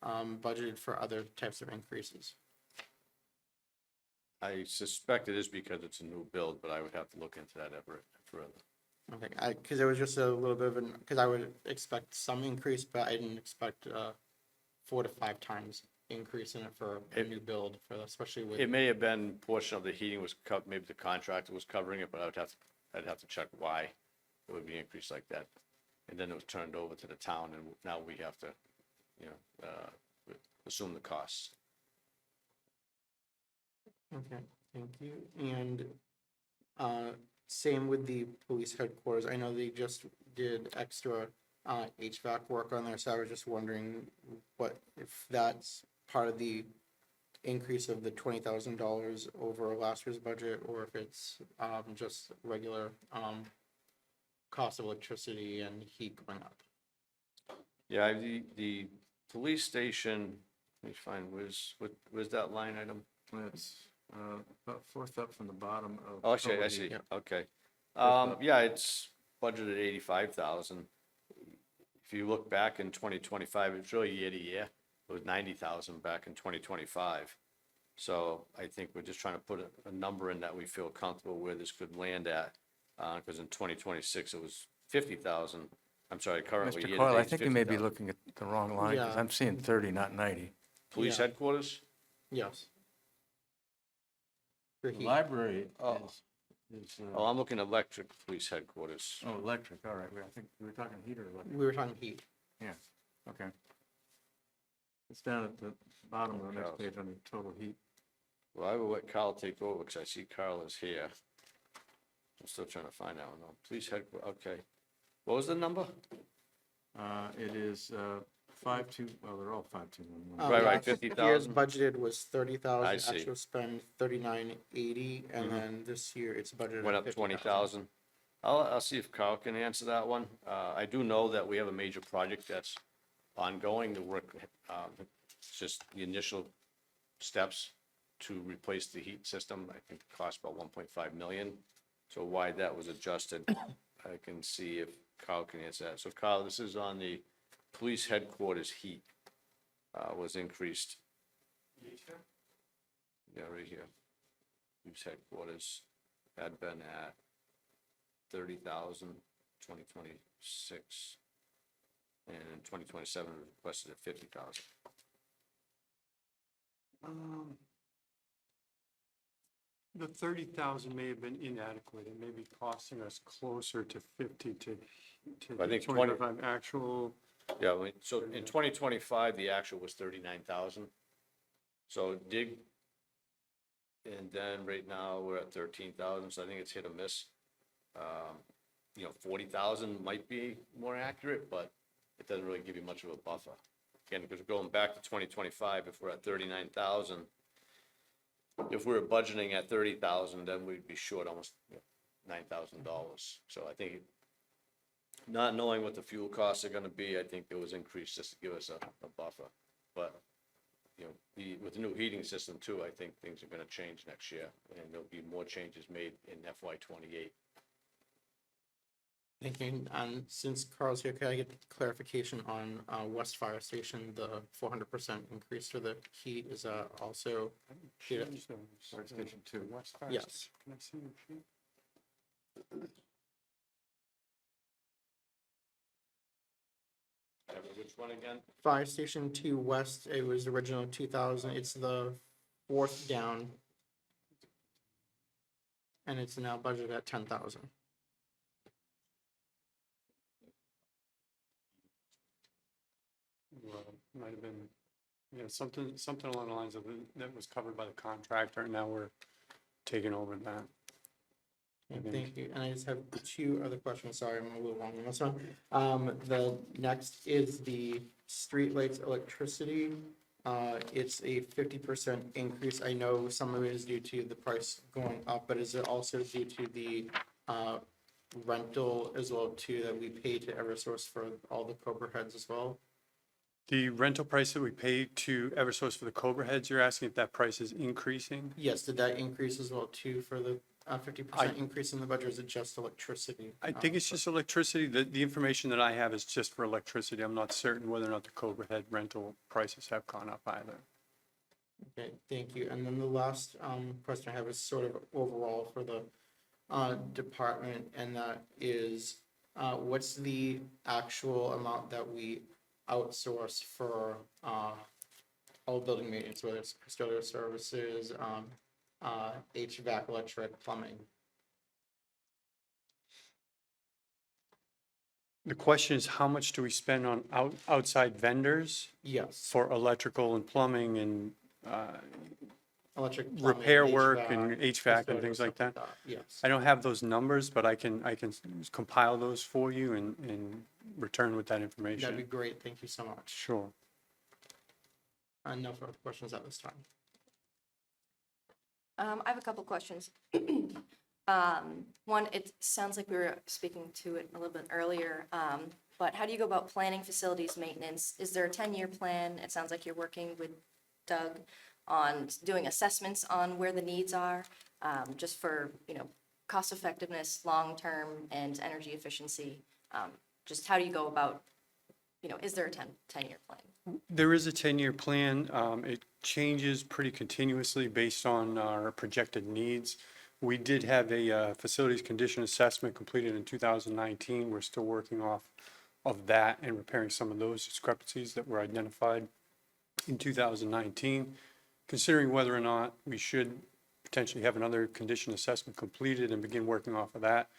budgeted for other types of increases? I suspect it is because it's a new build, but I would have to look into that ever further. Okay, because it was just a little bit of an, because I would expect some increase, but I didn't expect 4 to 5 times increase in it for a new build, for especially with. It may have been portion of the heating was maybe the contractor was covering it, but I'd have to check why it would be increased like that. And then it was turned over to the town, and now we have to, assume the costs. Okay, thank you. And same with the police headquarters. I know they just did extra HVAC work on there, so I was just wondering if that's part of the increase of the $20,000 over last year's budget, or if it's just regular cost of electricity and heat going up. Yeah, the police station, let me find, where's that line item? It's about fourth up from the bottom of. Oh, I see, total heat. okay. up. Yeah, it's budgeted 85,000. If you look back in 2025, it's really year to year. It was 90,000 back in 2025. So I think we're just trying to put a number in that we feel comfortable where this could land at. Because in 2026, it was 50,000. I'm sorry, currently. Mr. year to Coyle, I date, think you may be 50,000. looking at the wrong line, because Yeah. I'm seeing 30, not 90. Police Yeah. headquarters? Yes. For The heat. library Oh. is, Oh, I'm looking at electric police headquarters. oh, electric, all right, I think we were talking heater or electric, We were talking heat. okay. It's down at the bottom of the next Carl's. page under total heat. Well, I will let Carl take over because I see Carl is here. I'm still trying to find out. No, police headquarters, okay. What was the number? It is 5.2, well, they're all 5.211. Uh, Right, last Year's 50,000. budgeted was 30,000, I see. actual spend 3980, and then this year it's budgeted Went at up 50,000. 20,000. I'll see if Carl can answer that one. I do know that we have a major project that's ongoing. The work, it's just the initial steps to replace the heat system. I think it cost about 1.5 million. So why that was adjusted, I can see if Carl can answer that. So Carl, this is on the police headquarters heat, was increased. Yeah, right here. Police headquarters had been at 30,000, 2026. And in 2027 requested at 50,000. The 30,000 may have been inadequate. It may be costing us closer to 50 to I think 25 actual. Yeah, so in 2025, the actual was 39,000. So dig, and then right now we're at 13,000, so I think it's hit or miss. 40,000 might be more accurate, but it doesn't really give you much of a buffer. Again, because we're going back to 2025, if we're at 39,000, if we were budgeting at 30,000, then we'd be short almost $9,000. So I think, not knowing what the fuel costs are gonna be, I think there was increased just to give us a buffer. But, with the new heating system too, I think things are gonna change next year, and there'll be more changes made in FY '28. Thank you. And since Carl's here, can I get clarification on West Fire Station, the 400% increase for the heat? Is that also? Yeah. Change those. Fire Station 2. West Fire Yes. Station. Can I see your sheet? Which one again? Fire Station 2 West, it was original 2,000. It's the fourth down. And it's now budgeted at 10,000. Well, might have been, something along the lines of that was covered by the contractor, and now we're taking over that. And Mhm. thank you. And I just have two other questions. Sorry, I'm a little long on this one. The next is the streetlights electricity. It's a 50% increase. I know some of it is due to the price going up, but is it also due to the rental as well too that we pay to Eversource for all the Cobra heads as well? The rental price that we pay to Eversource for the Cobra heads, you're asking if that price is increasing? Yes, did that increase as well too for the 50% increase in the budget, or is it just electricity? I think it's just electricity. The information that I have is just for electricity. I'm not certain whether or not the Cobra head rental prices have gone up either. Okay, thank you. And then the last question I have is sort of overall for the department, and that is, what's the actual amount that we outsource for all building maintenance, whether it's custodial services, HVAC, electric, plumbing? The question is, how much do we spend on outside vendors Yes, for electrical and plumbing and electric, plumbing, repair work and HVAC and custodial, things like stuff that? Yes. I don't have those numbers, but I can compile those for you and return with that That'd be information. great. Thank you so much. Sure. No further questions at this time. I have a couple questions. One, it sounds like we were speaking to it a little bit earlier, but how do you go about planning facilities maintenance? Is there a 10-year plan? It sounds like you're working with Doug on doing assessments on where the needs are, just for, cost effectiveness, long-term, and energy efficiency. Just how do you go about, is there a 10-year plan? There is a 10-year plan. It changes pretty continuously based on our projected needs. We did have a facilities condition assessment completed in 2019. We're still working off of that and repairing some of those discrepancies that were identified in 2019. Considering whether or not we should potentially have another condition assessment completed and begin working off of that.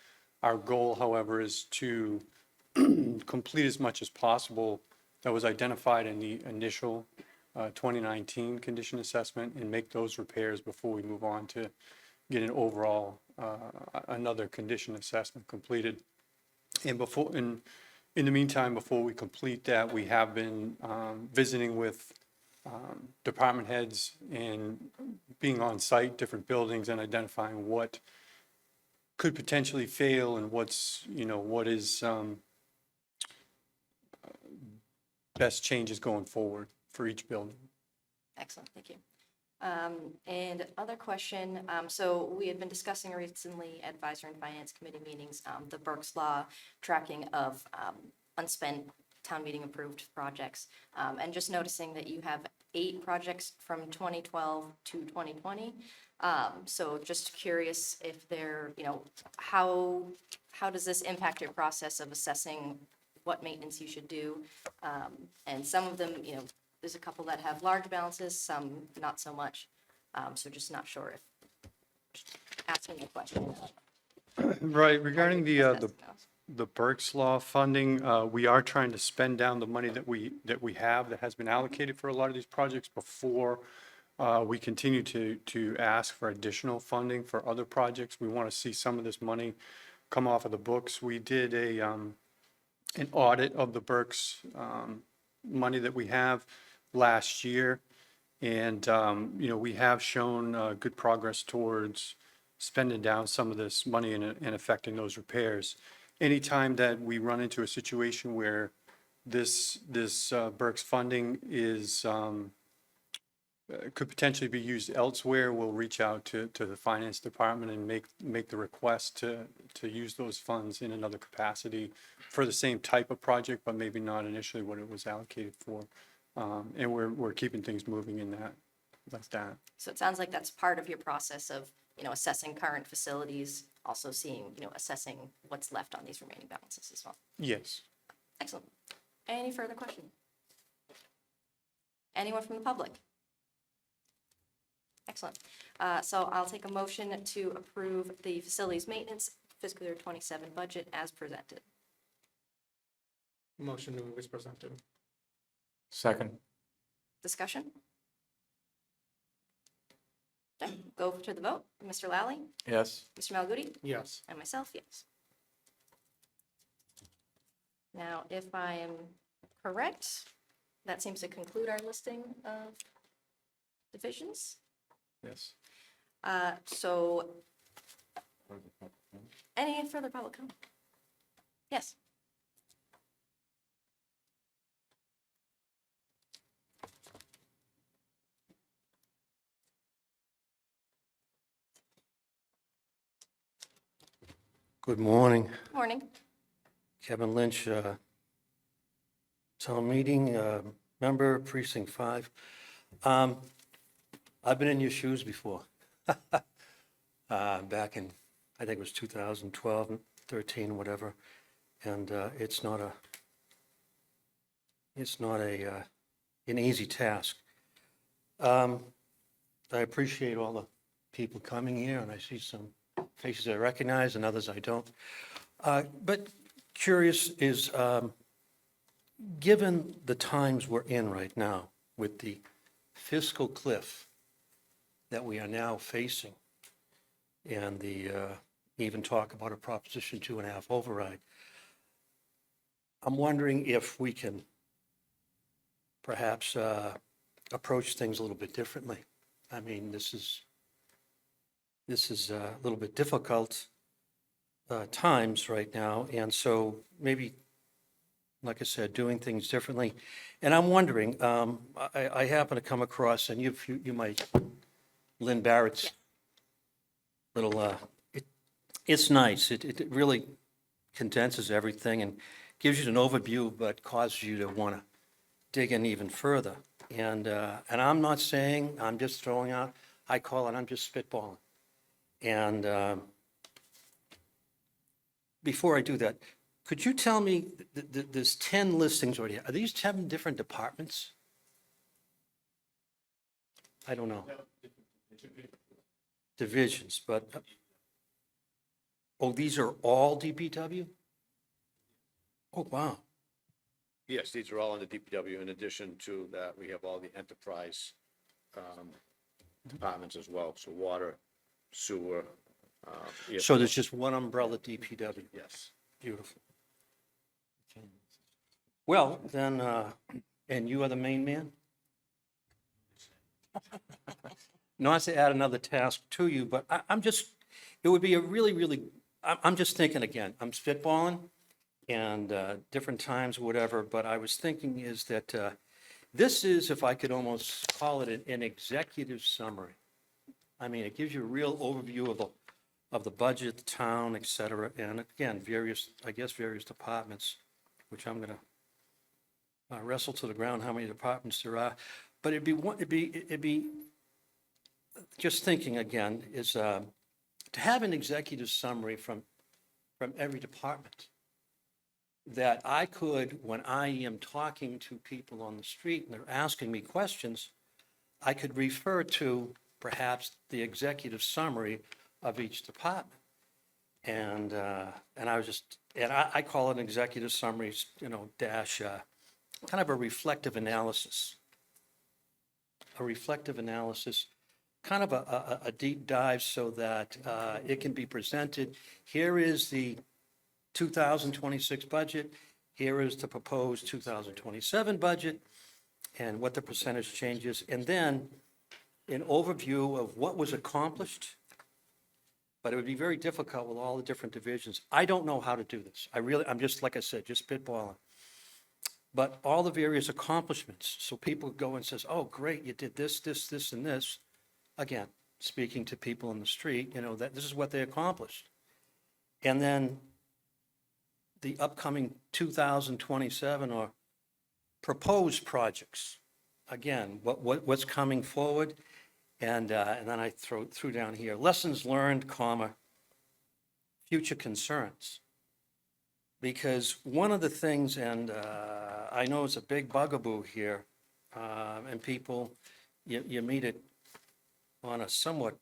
Our goal, however, is to complete as much as possible that was identified in the initial 2019 condition assessment and make those repairs before we move on to get an overall, another condition assessment completed. And in the meantime, before we complete that, we have been visiting with department heads and being on site, different buildings, and identifying what could potentially fail and what is best changes going forward for each building. Excellent, thank you. And other question, so we had been discussing recently at Advisory and Finance Committee meetings, the Burke's Law tracking of unspent town meeting approved projects. And just noticing that you have 8 projects from 2012 to 2020. So just curious if they're, how does this impact your process of assessing what maintenance you should do? And some of them, there's a couple that have large balances, some not so much. So just not sure if, just asking a question. Right, regarding Assessing those. the Burke's Law funding, we are trying to spend down the money that we have that has been allocated for a lot of these projects before we continue to ask for additional funding for other projects. We want to see some of this money come off of the books. We did an audit of the Burke's money that we have last year, and we have shown good progress towards spending down some of this money and affecting those repairs. Anytime that we run into a situation where this Burke's funding is could potentially be used elsewhere, we'll reach out to the finance department and make the request to use those funds in another capacity for the same type of project, but maybe not initially what it was allocated for. And we're keeping things moving in that, like that. So it sounds like that's part of your process of, assessing current facilities, also seeing, assessing what's left on these remaining balances as well. Yes. Excellent. Any further questions? Anyone from the public? Excellent. So I'll take a motion to approve the facilities maintenance fiscal year 27 budget as presented. Motion to move is presented. Second. Discussion? Okay, go to the vote. Mr. Lally, Yes. Mr. Malgoody, Yes. and myself, yes. Now, if I am correct, that seems to conclude our listing of divisions. Yes. So any further public comment? Yes. Good morning, Morning. Kevin Lynch, town meeting, member precinct 5. I've been in your shoes before. Back in, I think it was 2012, 13, whatever. And it's not an easy task. I appreciate all the people coming here, and I see some faces I recognize and others I don't. But curious is, given the times we're in right now with the fiscal cliff that we are now facing and the even talk about a Proposition 2.5 override, I'm wondering if we can perhaps approach things a little bit differently. I mean, this is a little bit difficult times right now, and so maybe, like I said, doing things differently. And I'm wondering, I happen to come across, and you might, Lynn Barrett's little, it's nice. It really condenses everything and gives you an overview, but causes you to want to dig in even further. And I'm not saying, I'm just throwing out, I call it, I'm just spitballing. And before I do that, could you tell me, there's 10 listings already. Are these 10 different departments? I don't know. Divisions, but, oh, these are all DPW? Oh, wow. Yes, these are all in the DPW. In addition to that, we have all the enterprise departments as well. So water, sewer. So there's just one umbrella DPW. Yes. Beautiful. Well, then, and you are the main man? Not to add another task to you, but I'm just, it would be a really, really, I'm just thinking again, I'm spitballing and different times, whatever, but I was thinking is that this is, if I could almost call it an executive summary. I mean, it gives you a real overview of the budget, the town, et cetera, and again, various departments, which I'm gonna wrestle to the ground how many departments there are. But it'd be, just thinking again, is to have an executive summary from every department that I could, when I am talking to people on the street and they're asking me questions, I could refer to perhaps the executive summary of each department. And I was just, and I call it an executive summary, dash, kind of a reflective analysis. A reflective analysis, kind of a deep dive so that it can be presented. Here is the 2026 budget. Here is the proposed 2027 budget and what the percentage changes. And then an overview of what was accomplished. But it would be very difficult with all the different divisions. I don't know how to do this. I'm just, like I said, just spitballing. But all the various accomplishments, so people go and says, oh, great, you did this, this, this, and this. Again, speaking to people in the street, that this is what they accomplished. And then the upcoming 2027 or proposed projects. Again, what's coming forward. And then I threw down here, lessons learned, future concerns. Because one of the things, and I know it's a big bugaboo here, and people, you meet it on a somewhat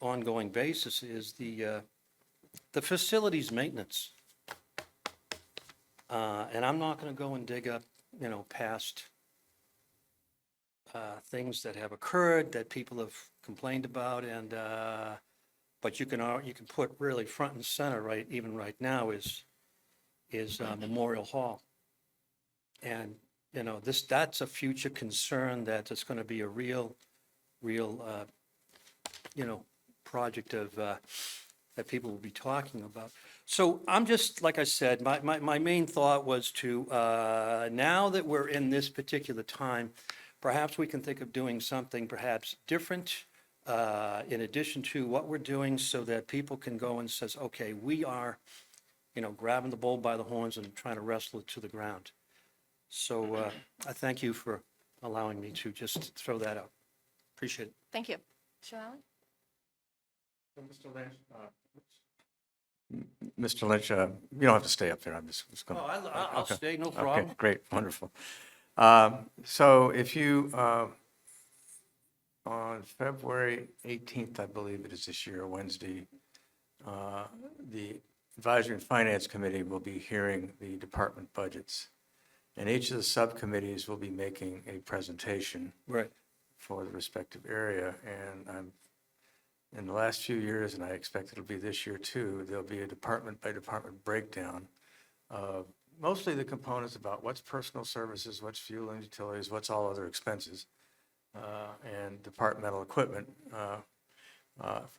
ongoing basis, is the facilities maintenance. And I'm not going to go and dig up, past things that have occurred that people have complained about, and but you can put really front and center even right now is Memorial Hall. And, that's a future concern that it's going to be a real, project of, that people will be talking about. So I'm just, like I said, my main thought was to, now that we're in this particular time, perhaps we can think of doing something perhaps different, in addition to what we're doing, so that people can go and says, okay, we are, grabbing the bull by the horns and trying to wrestle it to the ground. So I thank you for allowing me to just throw that out. Appreciate it. Thank you. Mr. Lally? So, Mr. Lynch, you don't have to stay up there. I'm just going Oh, to. I'll stay, no problem. Okay, great, wonderful. So if you, on February 18th, I believe it is this year, Wednesday, the Advisory and Finance Committee will be hearing the department budgets. And each of the subcommittees will be making a presentation Right. for the respective area. And in the last few years, and I expect it'll be this year too, there'll be a department by department breakdown of mostly the components about what's personal services, what's fuel and utilities, what's all other expenses, and departmental equipment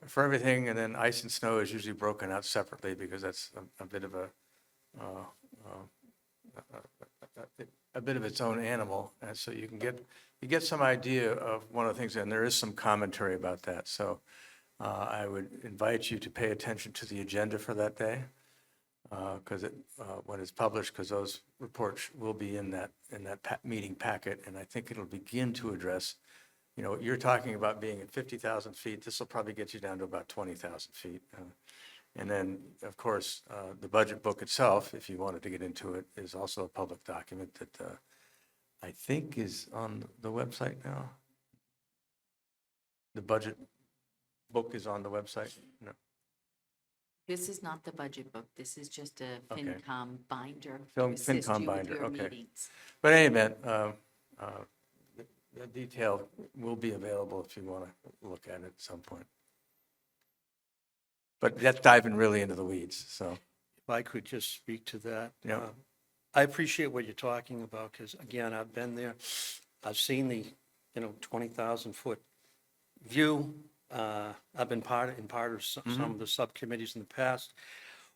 for everything. And then ice and snow is usually broken out separately because that's a bit of a bit of its own animal. And so you get some idea of one of the things, and there is some commentary about that. So I would invite you to pay attention to the agenda for that day, because when it's published, because those reports will be in that meeting packet, and I think it'll begin to address, you're talking about being at 50,000 feet. This will probably get you down to about 20,000 feet. And then, of course, the budget book itself, if you wanted to get into it, is also a public document that I think is on the website now. The budget book is on the website? No. This is not the budget book. This is just a Okay. FinCom binder to Film- assist FinCom you with binder, your okay. meetings. But in any event, the detail will be available if you want to look at it at some point. But that's diving really into the weeds, so, If I could just speak to that. Yeah. I appreciate what you're talking about, because again, I've been there. I've seen the, 20,000-foot view. I've been part of some of the subcommittees in the past.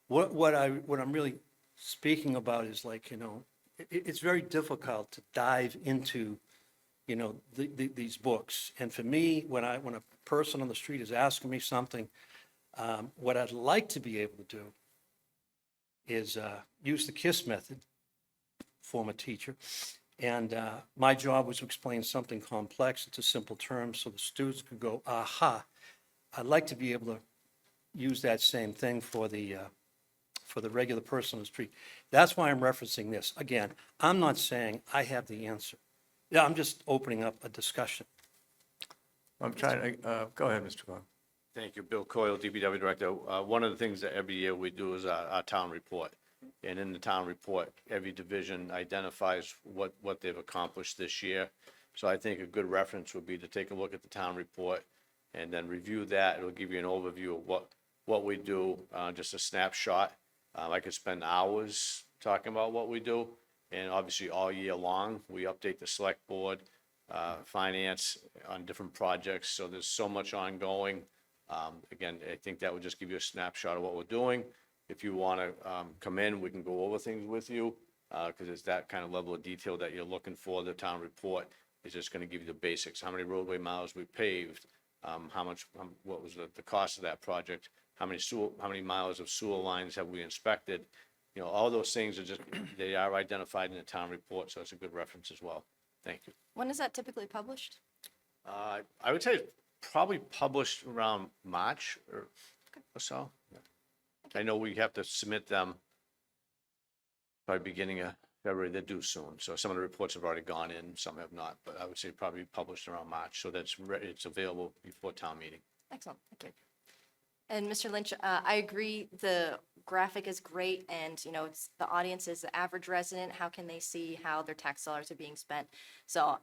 What I'm really speaking about is like, it's very difficult to dive into, these books. And for me, when a person on the street is asking me something, what I'd like to be able to do is use the KISS method, former teacher. And my job was to explain something complex into simple terms so the students could go, aha. I'd like to be able to use that same thing for the regular person on the street. That's why I'm referencing this. Again, I'm not saying I have the answer. Yeah, I'm just opening up a discussion. I'm trying to, go ahead, Mr. Gordon. Thank you. Bill Coyle, DPW Director. One of the things that every year we do is our town report. And in the town report, every division identifies what they've accomplished this year. So I think a good reference would be to take a look at the town report and then review that. It'll give you an overview of what we do, just a snapshot. I could spend hours talking about what we do. And obviously, all year long, we update the select board, finance on different projects. So there's so much ongoing. Again, I think that would just give you a snapshot of what we're doing. If you want to come in, we can go over things with you, because it's that kind of level of detail that you're looking for. The town report is just going to give you the basics: how many roadway miles we paved, what was the cost of that project, how many miles of sewer lines have we inspected. All those things they are identified in the town report, so it's a good reference as well. Thank you. When is that typically published? I would say it's probably published around March or so. I know we have to submit them by beginning of February. They're due soon. So some of the reports have already gone in, some have not, but I would say probably published around March. So it's available before town meeting. Excellent, thank you. And Mr. Lynch, I agree, the graphic is great, and, it's, the audience is the average resident, how can they see how their tax dollars are being spent? So,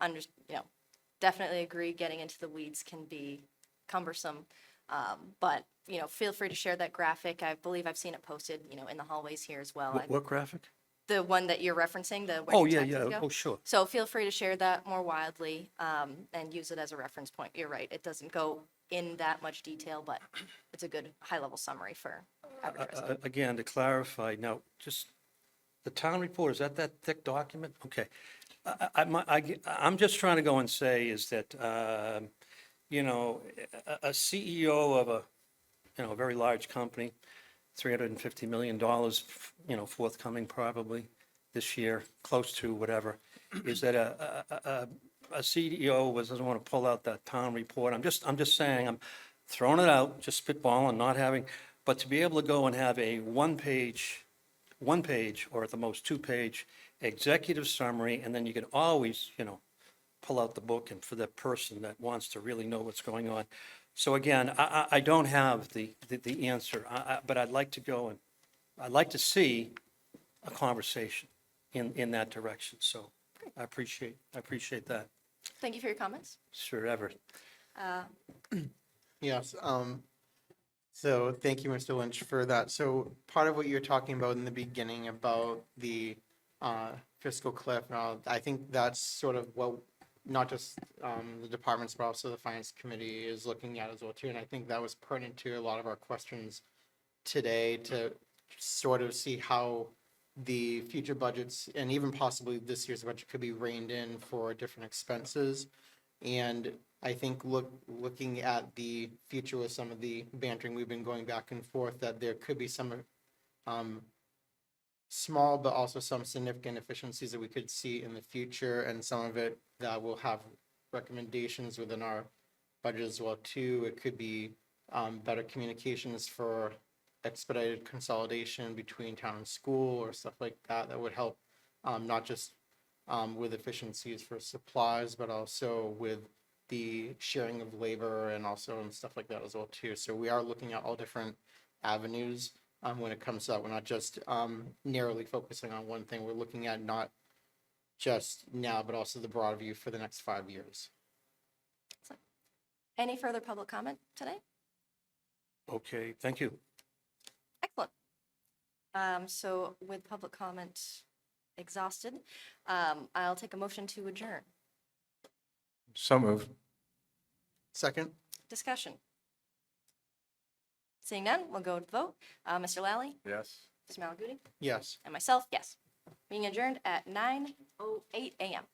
definitely agree, getting into the weeds can be cumbersome, but, feel free to share that graphic. I believe I've seen it posted, in the hallways here as well. What graphic? The one that you're referencing, where Oh, your yeah, taxes yeah, go. oh, sure. So feel free to share that more widely, and use it as a reference point. You're right, it doesn't go in that much detail, but it's a good high-level summary for average resident. Again, to clarify, now, just the town report, is that thick document? Okay. I'm just trying to go and say is that, a CEO of a very large company, $350 million, forthcoming probably this year, close to whatever, is that a CEO doesn't want to pull out that town report. I'm just saying, I'm throwing it out, just spitballing, not having, but to be able to go and have a one page, or at the most 2-page executive summary, and then you can always, pull out the book and for the person that wants to really know what's going on. So again, I don't have the answer, but I'd like to go and, I'd like to see a conversation in that direction. So I appreciate that. Thank you for your comments. Sure, Everett. Yes, so thank you, Mr. Lynch, for that. So part of what you're talking about in the beginning about the fiscal cliff, I think that's sort of what not just the departments, but also the finance committee is looking at as well too. And I think that was pertinent to a lot of our questions today, to sort of see how the future budgets and even possibly this year's budget could be reined in for different expenses. And I think looking at the future with some of the bantering we've been going back and forth, that there could be some small but also some significant efficiencies that we could see in the future, and some of it that will have recommendations within our budget as well too. It could be better communications for expedited consolidation between town and school or stuff like that, that would help not just with efficiencies for supplies, but also with the sharing of labor and also and stuff like that as well too. So we are looking at all different avenues. when it comes to that. We're not just narrowly focusing on one thing. We're looking at not just now, but also the broad view for the next 5 years. Any further public comment today? Okay, thank you. Excellent. So with public comment exhausted, I'll take a motion to adjourn. So moved. Second? Discussion. Seeing none, we'll go to the vote. Mr. Lally, Yes. Mr. Malaguti, Yes. and myself, yes. Being adjourned at 9:08 a.m.